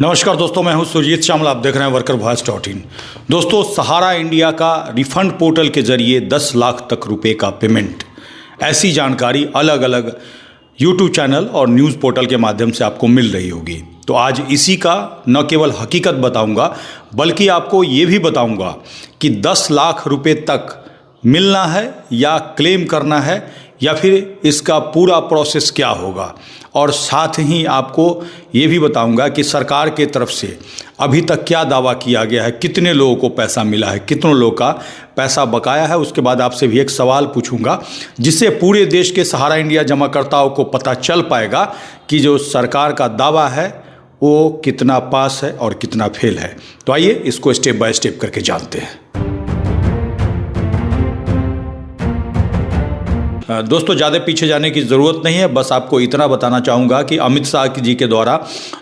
नमस्कार दोस्तों, मैं हूं सुरजीत श्यामल। आप देख रहे हैं वर्कर वॉइस .in। दोस्तों, सहारा इंडिया का रिफंड पोर्टल के जरिए 10 लाख तक रुपए का पेमेंट, ऐसी जानकारी अलग अलग यूट्यूब चैनल और न्यूज़ पोर्टल के माध्यम से आपको मिल रही होगी। तो आज इसी का न केवल हकीकत बताऊंगा, बल्कि आपको ये भी बताऊंगा कि 10 लाख रुपए तक मिलना है या क्लेम करना है, या फिर इसका पूरा प्रोसेस क्या होगा। और साथ ही आपको ये भी बताऊंगा कि सरकार के तरफ से अभी तक क्या दावा किया गया है, कितने लोगों को पैसा मिला है, कितनों लोगों का पैसा बकाया है। उसके बाद आपसे भी एक सवाल पूछूंगा, जिससे पूरे देश के सहारा इंडिया जमाकर्ताओं को पता चल पाएगा कि जो सरकार का दावा है वो कितना पास है और कितना फेल है। तो आइए इसको स्टेप बाय स्टेप करके जानते हैं। दोस्तों, ज़्यादा पीछे जाने की ज़रूरत नहीं है, बस आपको इतना बताना चाहूँगा कि अमित शाह जी के द्वारा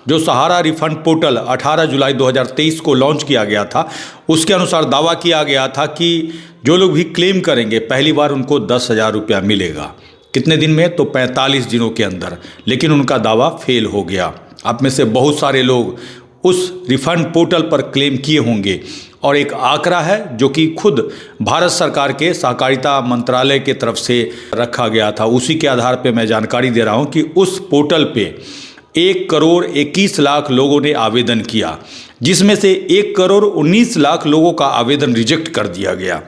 जो सहारा रिफंड पोर्टल 18 जुलाई 2023 को लॉन्च किया गया था, उसके अनुसार दावा किया गया था कि जो लोग भी क्लेम करेंगे पहली बार उनको 10,000 रुपया मिलेगा। कितने दिन में? तो 45 दिनों के अंदर। लेकिन उनका दावा फेल हो गया। आप में से बहुत सारे लोग उस रिफंड पोर्टल पर क्लेम किए होंगे, और एक आंकड़ा है जो कि खुद भारत सरकार के सहकारिता मंत्रालय के तरफ से रखा गया था। उसी के आधार पे मैं जानकारी दे रहा हूं कि उस पोर्टल पे 1 करोड़ 21 लाख लोगों ने आवेदन किया, जिसमें से 1 करोड़ 19 लाख लोगों का आवेदन रिजेक्ट कर दिया गया।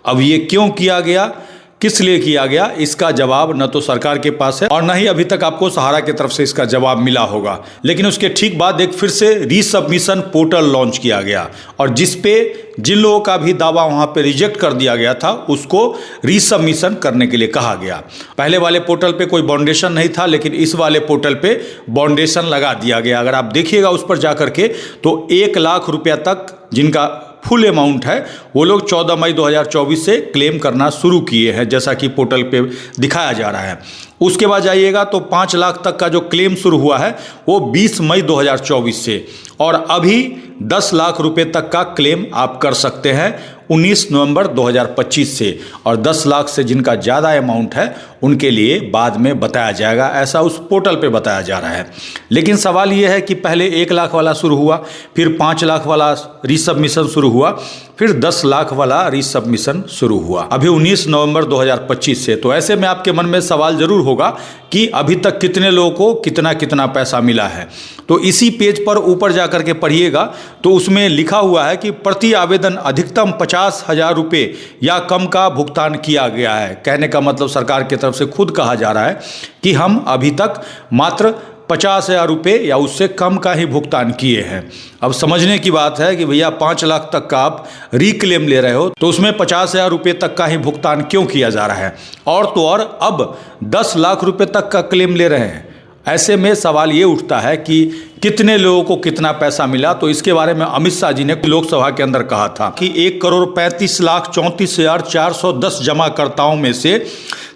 अब ये क्यों किया गया, किस लिए किया गया, इसका जवाब न तो सरकार के पास है और न ही अभी तक आपको सहारा की तरफ से इसका जवाब मिला होगा। लेकिन उसके ठीक बाद एक फिर से रीसबमिशन पोर्टल लॉन्च किया गया, और जिस पे जिन लोगों का भी दावा वहां पे रिजेक्ट कर दिया गया था उसको रीसबमिशन करने के लिए कहा गया। पहले वाले पोर्टल पे कोई बाउंडेशन नहीं था, लेकिन इस वाले पोर्टल पे बाउंडेशन लगा दिया गया। अगर आप देखिएगा उस पर जाकर के, तो 1 लाख रुपया तक जिनका फुल अमाउंट है वो लोग 14 मई 2024 से क्लेम करना शुरू किए हैं, जैसा कि पोर्टल पे दिखाया जा रहा है। उसके बाद जाइएगा तो 5 लाख तक का जो क्लेम शुरू हुआ है वो 20 मई 2024 से, और अभी 10 लाख रुपए तक का क्लेम आप कर सकते हैं 19 नवंबर 2025 से। और 10 लाख से जिनका ज़्यादा अमाउंट है उनके लिए बाद में बताया जाएगा, ऐसा उस पोर्टल पे बताया जा रहा है। लेकिन सवाल ये है कि पहले 1 लाख वाला शुरू हुआ, फिर 5 लाख वाला रीसबमिशन शुरू हुआ, फिर 10 लाख वाला रीसबमिशन शुरू हुआ अभी 19 नवंबर 2025 से। तो ऐसे में आपके मन में सवाल जरूर होगा कि अभी तक कितने लोगों को कितना कितना पैसा मिला है। तो इसी पेज पर ऊपर जाकर के पढ़िएगा तो उसमें लिखा हुआ है कि प्रति आवेदन अधिकतम 50,000 रुपये या कम का भुगतान किया गया है। कहने का मतलब सरकार की तरफ से खुद कहा जा रहा है कि हम अभी तक मात्र 50,000 रुपये या उससे कम का ही भुगतान किए हैं। अब समझने की बात है कि भैया 5 लाख तक का आप रीक्लेम ले रहे हो, तो उसमें 50,000 रुपये तक का ही भुगतान क्यों किया जा रहा है, और तो और अब 10 लाख रुपये तक का क्लेम ले रहे हैं। ऐसे में सवाल ये उठता है कि कितने लोगों को कितना पैसा मिला। तो इसके बारे में अमित शाह जी ने लोकसभा के अंदर कहा था कि 1 करोड़ 35 लाख 34,410 जमाकर्ताओं में से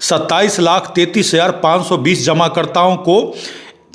27 लाख 33,520 जमाकर्ताओं को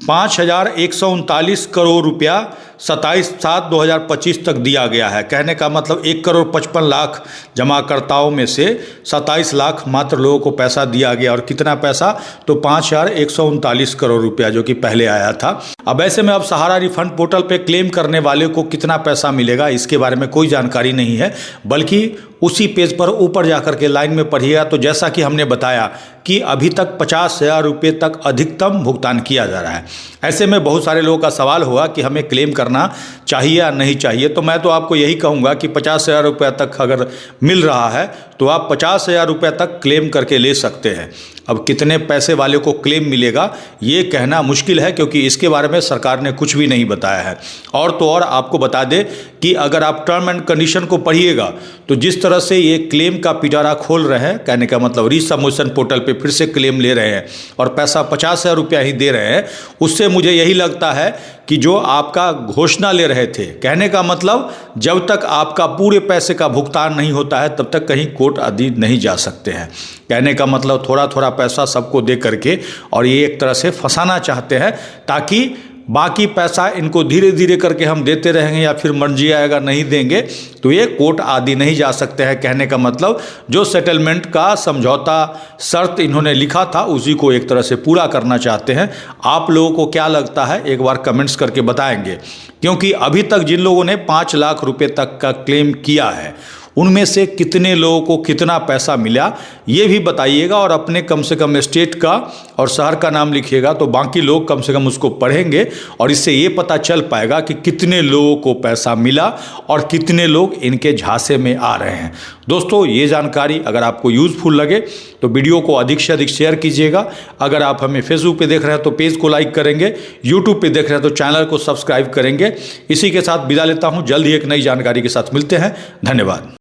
5,139 करोड़ रुपया 27/7/2025 तक दिया गया है। कहने का मतलब 1 करोड़ 55 लाख जमाकर्ताओं में से 27 लाख मात्र लोगों को पैसा दिया गया। और कितना पैसा? तो 5,139 करोड़ रुपया, जो कि पहले आया था। अब ऐसे में अब सहारा रिफंड पोर्टल पे क्लेम करने वाले को कितना पैसा मिलेगा इसके बारे में कोई जानकारी नहीं है, बल्कि उसी पेज पर ऊपर जाकर के लाइन में पढ़िएगा। तो जैसा कि हमने बताया कि अभी तक 50,000 रुपये तक अधिकतम भुगतान किया जा रहा है। ऐसे में बहुत सारे लोगों का सवाल होगा कि हमें क्लेम करना चाहिए या नहीं चाहिए। तो मैं तो आपको यही कहूँगा कि 50,000 रुपये तक अगर मिल रहा है तो आप 50,000 रुपये तक क्लेम करके ले सकते हैं। अब कितने पैसे वाले को क्लेम मिलेगा ये कहना मुश्किल है, क्योंकि इसके बारे में सरकार ने कुछ भी नहीं बताया है। और तो और आपको बता दें कि अगर आप टर्म एंड कंडीशन को पढ़िएगा तो जिस तरह से ये क्लेम का पिटारा खोल रहे हैं, कहने का मतलब रीसबमिशन पोर्टल पे फिर से क्लेम ले रहे हैं और पैसा 50,000 रुपया ही दे रहे हैं, उससे मुझे यही लगता है कि जो आपका घोषणा ले रहे थे, कहने का मतलब जब तक आपका पूरे पैसे का भुगतान नहीं होता है तब तक कहीं कोर्ट आदि नहीं जा सकते हैं। कहने का मतलब थोड़ा थोड़ा पैसा सबको दे करके, और ये एक तरह से फंसाना चाहते हैं ताकि बाकी पैसा इनको धीरे धीरे करके हम देते रहेंगे या फिर मर्जी आएगा नहीं देंगे तो ये कोर्ट आदि नहीं जा सकते हैं। कहने का मतलब जो सेटलमेंट का समझौता शर्त इन्होंने लिखा था उसी को एक तरह से पूरा करना चाहते हैं। आप लोगों को क्या लगता है एक बार कमेंट्स करके बताएंगे, क्योंकि अभी तक जिन लोगों ने 5 लाख रुपए तक का क्लेम किया है उनमें से कितने लोगों को कितना पैसा मिला ये भी बताइएगा, और अपने कम से कम स्टेट का और शहर का नाम लिखिएगा तो बाकी लोग कम से कम उसको पढ़ेंगे और इससे ये पता चल पाएगा कि कितने लोगों को पैसा मिला और कितने लोग इनके झांसे में आ रहे हैं। दोस्तों ये जानकारी अगर आपको यूज़फुल लगे तो वीडियो को अधिक से अधिक शेयर कीजिएगा। अगर आप हमें फेसबुक पे देख रहे हैं तो पेज को लाइक करेंगे, यूट्यूब पे देख रहे हैं तो चैनल को सब्सक्राइब करेंगे। इसी के साथ विदा लेता हूँ, जल्द ही एक नई जानकारी के साथ मिलते हैं। धन्यवाद।